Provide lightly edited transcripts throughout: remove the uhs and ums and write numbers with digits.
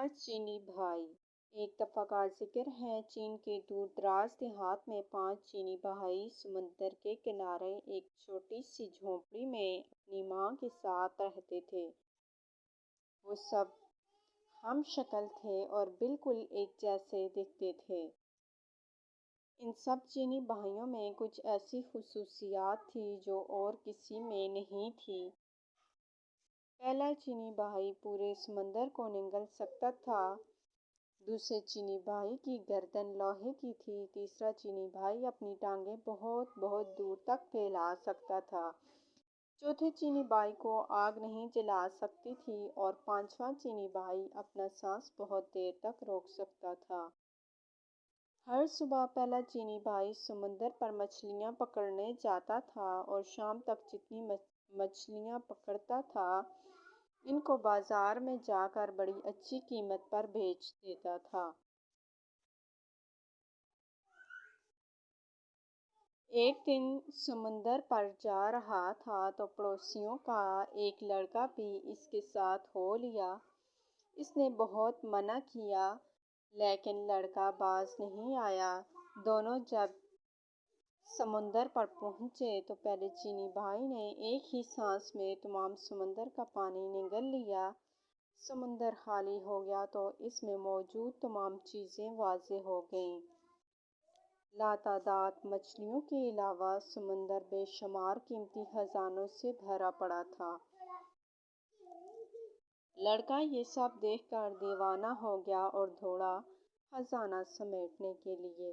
پانچ چینی بھائی۔ ایک دفعہ کا ذکر ہے، چین کے دور دراز دیہات میں پانچ چینی بھائی سمندر کے کنارے ایک چھوٹی سی جھونپڑی میں اپنی ماں کے ساتھ رہتے تھے۔ وہ سب ہم شکل تھے اور بالکل ایک جیسے دکھتے تھے۔ ان سب چینی بھائیوں میں کچھ ایسی خصوصیات تھیں جو اور کسی میں نہیں تھی۔ پہلا چینی بھائی پورے سمندر کو نگل سکتا تھا۔ دوسرے چینی بھائی کی گردن لوہے کی تھی۔ تیسرا چینی بھائی اپنی ٹانگیں بہت بہت دور تک پھیلا سکتا تھا۔ چوتھے چینی بھائی کو آگ نہیں جلا سکتی تھی اور پانچواں چینی بھائی اپنا سانس بہت دیر تک روک سکتا تھا۔ ہر صبح پہلا چینی بھائی سمندر پر مچھلیاں پکڑنے جاتا تھا اور شام تک جتنی مچھلیاں پکڑتا تھا ان کو بازار میں جا کر بڑی اچھی قیمت پر بیچ دیتا تھا۔ ایک دن سمندر پر جا رہا تھا تو پڑوسیوں کا ایک لڑکا بھی اس کے ساتھ ہو لیا۔ اس نے بہت منع کیا لیکن لڑکا باز نہیں آیا۔ دونوں جب سمندر پر پہنچے تو پہلے چینی بھائی نے ایک ہی سانس میں تمام سمندر کا پانی نگل لیا۔ سمندر خالی ہو گیا تو اس میں موجود تمام چیزیں واضح ہو گئیں۔ لاتعداد مچھلیوں کے علاوہ سمندر بے شمار قیمتی خزانوں سے بھرا پڑا تھا۔ لڑکا یہ سب دیکھ کر دیوانہ ہو گیا اور دوڑا خزانہ سمیٹنے کے لیے۔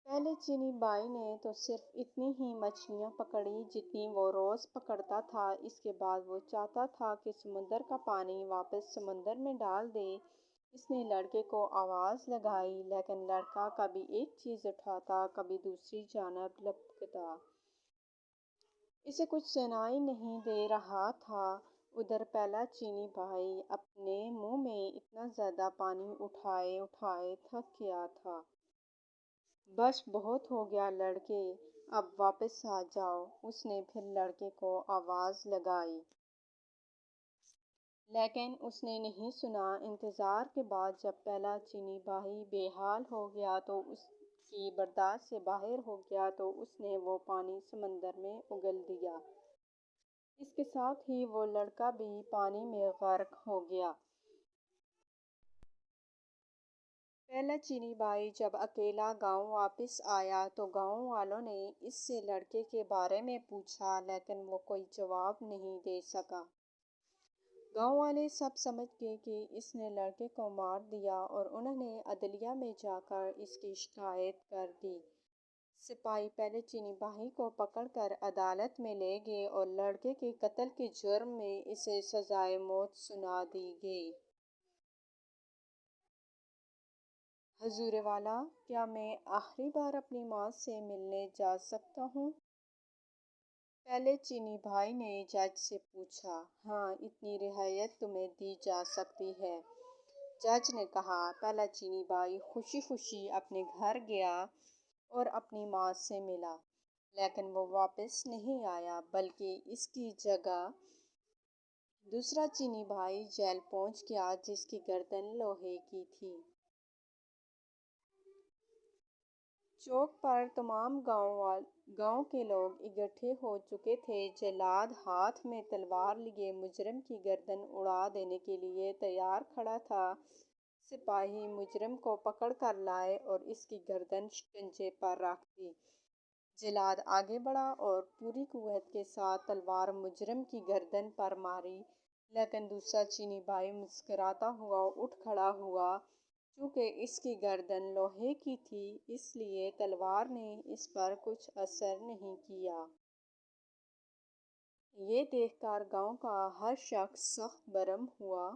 پہلے چینی بھائی نے تو صرف اتنی ہی مچھلیاں پکڑیں جتنی وہ روز پکڑتا تھا۔ اس کے بعد وہ چاہتا تھا کہ سمندر کا پانی واپس سمندر میں ڈال دے۔ اس نے لڑکے کو آواز لگائی لیکن لڑکا کبھی ایک چیز اٹھاتا کبھی دوسری جانب لپکتا۔ اسے کچھ سنائی نہیں دے رہا تھا۔ ادھر پہلا چینی بھائی اپنے منہ میں اتنا زیادہ پانی اٹھائے اٹھائے تھک گیا تھا۔ بس بہت ہو گیا لڑکے، اب واپس آ جاؤ۔ اس نے پھر لڑکے کو آواز لگائی لیکن اس نے نہیں سنا۔ انتظار کے بعد جب پہلا چینی بھائی بے حال ہو گیا تو اس کی برداشت سے باہر ہو گیا تو اس نے وہ پانی سمندر میں اگل دیا۔ اس کے ساتھ ہی وہ لڑکا بھی پانی میں غرق ہو گیا۔ پہلا چینی بھائی جب اکیلا گاؤں واپس آیا تو گاؤں والوں نے اس سے لڑکے کے بارے میں پوچھا لیکن وہ کوئی جواب نہیں دے سکا۔ گاؤں والے سب سمجھ گئے کہ اس نے لڑکے کو مار دیا اور انہوں نے عدلیہ میں جا کر اس کی شکایت کر دی۔ سپاہی پہلے چینی بھائی کو پکڑ کر عدالت میں لے گئے اور لڑکے کے قتل کے جرم میں اسے سزائے موت سنا دی گئی۔ حضور والا، کیا میں آخری بار اپنی ماں سے ملنے جا سکتا ہوں؟ پہلے چینی بھائی نے جج سے پوچھا۔ ہاں، اتنی رعایت تمہیں دی جا سکتی ہے، جج نے کہا۔ پہلا چینی بھائی خوشی خوشی اپنے گھر گیا اور اپنی ماں سے ملا، لیکن وہ واپس نہیں آیا بلکہ اس کی جگہ دوسرا چینی بھائی جیل پہنچ گیا جس کی گردن لوہے کی تھی۔ چوک پر تمام گاؤں کے لوگ اکٹھے ہو چکے تھے۔ جلاد ہاتھ میں تلوار لیے مجرم کی گردن اڑا دینے کے لیے تیار کھڑا تھا۔ سپاہی مجرم کو پکڑ کر لائے اور اس کی گردن شکنجے پر رکھ دی۔ جلاد آگے بڑھا اور پوری قوت کے ساتھ تلوار مجرم کی گردن پر ماری لیکن دوسرا چینی بھائی مسکراتا ہوا اٹھ کھڑا ہوا۔ چونکہ اس کی گردن لوہے کی تھی اس لیے تلوار نے اس پر کچھ اثر نہیں کیا۔ یہ دیکھ کر گاؤں کا ہر شخص سخت برہم ہوا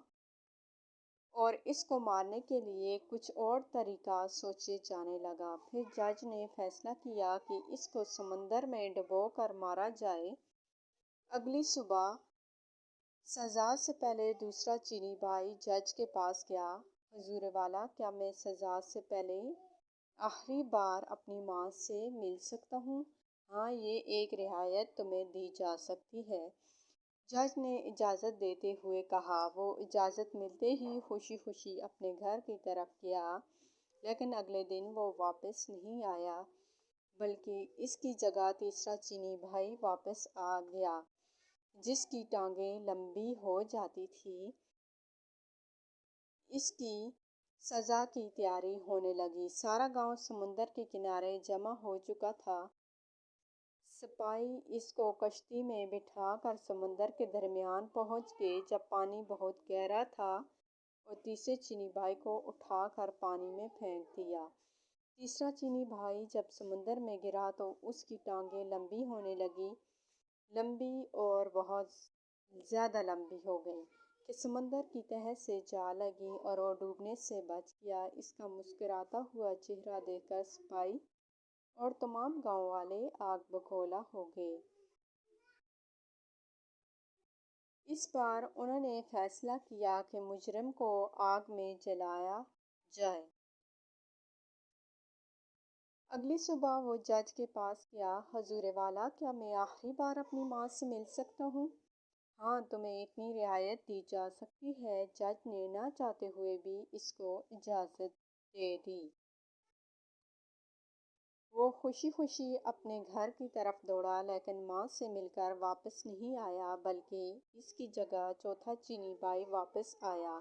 اور اس کو مارنے کے لیے کچھ اور طریقہ سوچے جانے لگا۔ پھر جج نے فیصلہ کیا کہ اس کو سمندر میں ڈبو کر مارا جائے۔ اگلی صبح سزا سے پہلے دوسرا چینی بھائی جج کے پاس گیا۔ حضور والا، کیا میں سزا سے پہلے آخری بار اپنی ماں سے مل سکتا ہوں؟ ہاں، یہ ایک رعایت تمہیں دی جا سکتی ہے، جج نے اجازت دیتے ہوئے کہا۔ وہ اجازت ملتے ہی خوشی خوشی اپنے گھر کی طرف گیا، لیکن اگلے دن وہ واپس نہیں آیا، بلکہ اس کی جگہ تیسرا چینی بھائی واپس آ گیا، جس کی ٹانگیں لمبی ہو جاتی تھیں۔ اس کی سزا کی تیاری ہونے لگی۔ سارا گاؤں سمندر کے کنارے جمع ہو چکا تھا۔ سپاہی اس کو کشتی میں بٹھا کر سمندر کے درمیان پہنچ گئے جب پانی بہت گہرا تھا اور تیسرے چینی بھائی کو اٹھا کر پانی میں پھینک دیا۔ تیسرا چینی بھائی جب سمندر میں گرا تو اس کی ٹانگیں لمبی ہونے لگیں، لمبی اور بہت زیادہ لمبی ہو گئیں کہ سمندر کی تہہ سے جا لگیں اور وہ ڈوبنے سے بچ گیا۔ اس کا مسکراتا ہوا چہرہ دیکھ کر سپاہی اور تمام گاؤں والے آگ بگولا ہو گئے۔ اس بار انہوں نے فیصلہ کیا کہ مجرم کو آگ میں جلایا جائے۔ اگلی صبح وہ جج کے پاس گیا۔ حضور والا، کیا میں آخری بار اپنی ماں سے مل سکتا ہوں؟ ہاں، تمہیں اتنی رعایت دی جا سکتی ہے۔ جج نے نہ چاہتے ہوئے بھی اس کو اجازت دے دی۔ وہ خوشی خوشی اپنے گھر کی طرف دوڑا، لیکن ماں سے مل کر واپس نہیں آیا، بلکہ اس کی جگہ چوتھا چینی بھائی واپس آیا۔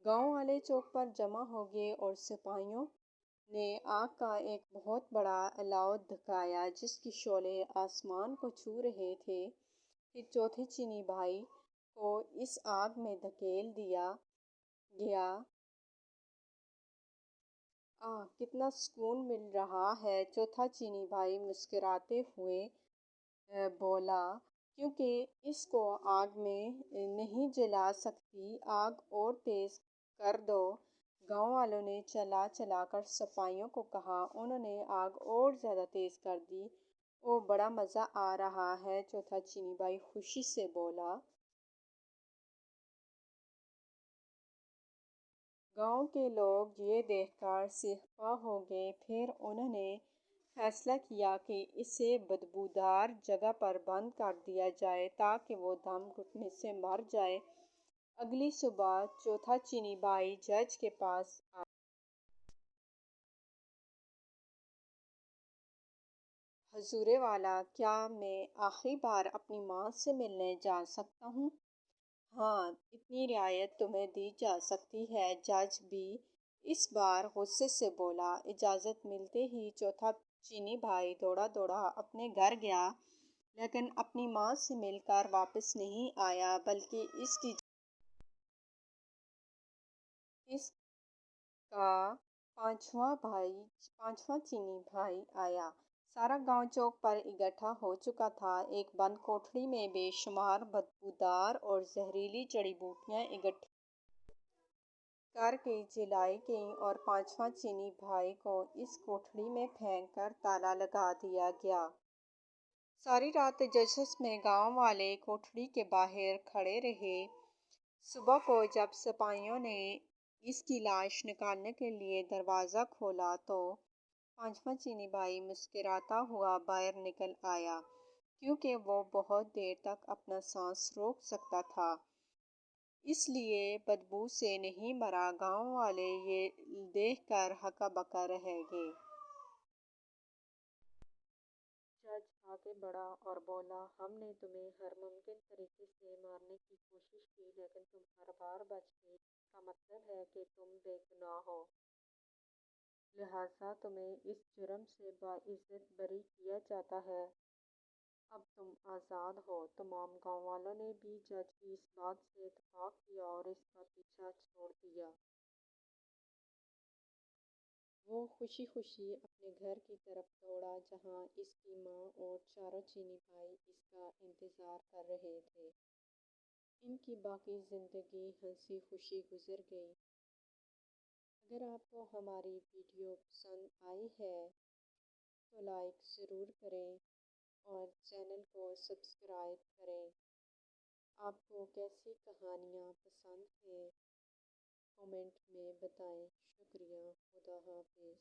گاؤں والے چوک پر جمع ہو گئے اور سپاہیوں نے آگ کا ایک بہت بڑا الاؤ دکھایا جس کے شعلے آسمان کو چھو رہے تھے۔ پھر چوتھے چینی بھائی کو اس آگ میں دھکیل دیا گیا۔ آہ، کتنا سکون مل رہا ہے! چوتھا چینی بھائی مسکراتے ہوئے بولا، کیونکہ اس کو آگ میں نہیں جلا سکتی۔ آگ اور تیز کر دو۔ گاؤں والوں نے چلا چلا کر سپاہیوں کو کہا۔ انہوں نے آگ اور زیادہ تیز کر دی۔ اوہ، بڑا مزہ آ رہا ہے! چوتھا چینی بھائی خوشی سے بولا۔ گاؤں کے لوگ یہ دیکھ کر سرپا ہو گئے۔ پھر انہوں نے فیصلہ کیا کہ اسے بدبودار جگہ پر بند کر دیا جائے تاکہ وہ دم گھٹنے سے مر جائے۔ اگلی صبح چوتھا چینی بھائی جج کے پاس آیا۔ حضور والا، کیا میں آخری بار اپنی ماں سے ملنے جا سکتا ہوں؟ ہاں، اتنی رعایت تمہیں دی جا سکتی ہے۔ جج بھی اس بار غصے سے بولا۔ اجازت ملتے ہی چوتھا چینی بھائی دوڑا دوڑا اپنے گھر گیا، لیکن اپنی ماں سے مل کر واپس نہیں آیا، بلکہ اس کا پانچواں چینی بھائی آیا۔ سارا گاؤں چوک پر اکٹھا ہو چکا تھا۔ ایک بند کوٹھری میں بے شمار بدبودار اور زہریلی جڑی بوٹیاں اکٹھی کر کے جلائی گئیں اور پانچواں چینی بھائی کو اس کوٹھری میں پھینک کر تالا لگا دیا گیا۔ ساری رات تجسس میں گاؤں والے کوٹھری کے باہر کھڑے رہے۔ صبح کو جب سپاہیوں نے اس کی لاش نکالنے کے لیے دروازہ کھولا تو پانچواں چینی بھائی مسکراتا ہوا باہر نکل آیا، کیونکہ وہ بہت دیر تک اپنا سانس روک سکتا تھا، اس لیے بدبو سے نہیں مرا۔ گاؤں والے یہ دیکھ کر ہکا بکا رہ گئے۔ جج آگے بڑھا اور بولا، ہم نے تمہیں ہر ممکن طریقے سے مارنے کی کوشش کی، لیکن تم ہر بار بچ گئے۔ اس کا مطلب ہے کہ تم بے گناہ ہو، لہٰذا تمہیں اس جرم سے باعزت بری کیا جاتا ہے۔ اب تم آزاد ہو۔ تمام گاؤں والوں نے بھی جج کی اس بات سے اتفاق کیا اور اس کا پیچھا چھوڑ دیا۔ وہ خوشی خوشی اپنے گھر کی طرف دوڑا، جہاں اس کی ماں اور چاروں چینی بھائی اس کا انتظار کر رہے تھے۔ ان کی باقی زندگی ہنسی خوشی گزر گئی۔ اگر آپ کو ہماری ویڈیو پسند آئی ہے تو لائک ضرور کریں اور چینل کو سبسکرائب کریں۔ آپ کو کیسی کہانیاں پسند ہیں، کومنٹ میں بتائیں۔ شکریہ۔ خدا حافظ۔